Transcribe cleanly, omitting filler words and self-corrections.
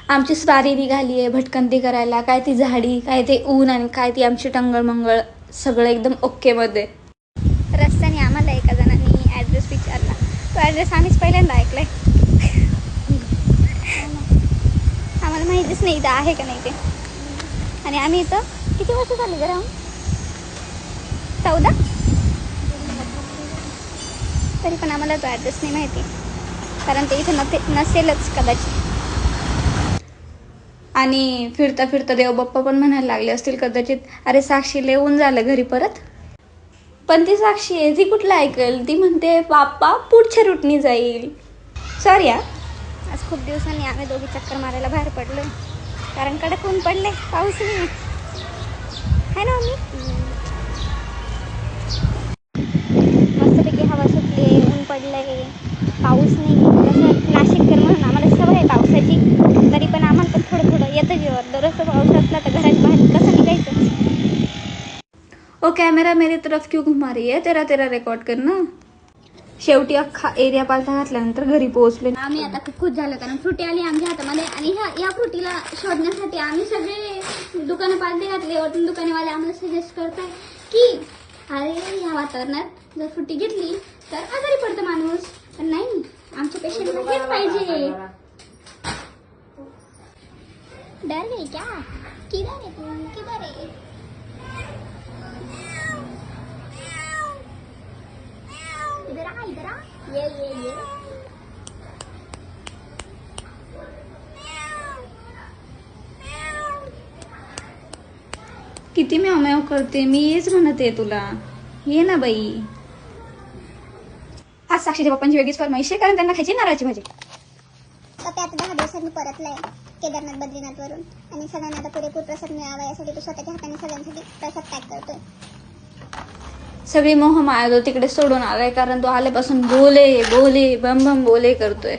आमची स्वारी निघाली आहे भटकंती करायला. काय ती झाडी, काय ते ऊन आणि काय ती आमची टंगळमंगळ, सगळं एकदम ओकेमध्ये. रस्त्याने आम्हाला एका जणांनी ॲड्रेस विचारला. तो ॲड्रेस आम्हीच पहिल्यांदा ऐकलाय. आम्हाला माहितीच नाही इथं आहे का नाही ते. आणि आम्ही इथं किती वर्ष झाली जरा 14, तरी पण आम्हाला तो ॲड्रेस नाही माहिती, कारण ते इथं नसेलच कदाचित. आणि फिरता फिरता देवबाप्पा पण म्हणायला लागले असतील कदाचित, अरे साक्षी येऊन झालं घरी परत. पण ती साक्षी आहे, ती कुठलं ऐकल. ती म्हणते बाप्पा पुढच्या रूटनी जाईल. सॉरी या. आज खूप दिवसांनी आम्ही दोघी चक्कर मारायला बाहेर पडलो, कारण कडक ऊन पडले, पाऊस नाही आहे ना मम्मी. मस्तपैकी हवा सुटली, ऊन पडलंय, पाऊस नाही. तसं नाशिककर म्हणून आम्हाला सवय आहे पावसाची, तरी पण आम्हाला पण थोडं थोडं येतं जीवावर. दररोज पाऊस असला तर घराच्या बाहेर कसं निघायचं. ओ कॅमेरा मेरी तरफ क्यों घुमा रही है, तेरा तेरा रेकॉर्ड कर ना. शेवटी अख्खा एरिया पालथा घातल्यानंतर घरी पोहोचले. आम्ही आता खूप खुश झालो, कारण फ्रुटी आली आमच्या हातामध्ये. आणि या फ्रुटीला शोधण्यासाठी आम्ही सगळे दुकानं पालथे घातले. वरतून दुकानेवाले आम्हाला सजेस्ट करताय की अरे या वातावरणात जर फ्रुटी घेतली तर आजारी पडतं माणूस. पण नाही, आमच्या पेशंटला हेच पाहिजे. डर गई क्या? किधर है तू, किधर है? इधर आ, इधर आ. ये. किती म्याव म्याव करते, मी हेच म्हणते तुला, ये ना बाई. आज साक्षीच्या पप्पांची वेगळीच फरमाईश आहे, कारण त्यांना खायची नारळाची भाजी. तर ते आता 10 दिवसांनी परतलाय केदारनाथ बद्रीनाथ वरून, आणि सगळ्यांना आता पुरेपूर प्रसाद मिळावा यासाठी तो स्वतःच्या हाताने सगळ्यांसाठी प्रसाद पॅक करतोय. सगळी मोह माया तो तिकडे सोडून आलाय, कारण तो आल्यापासून बोले बोले बम बम बोले करतोय.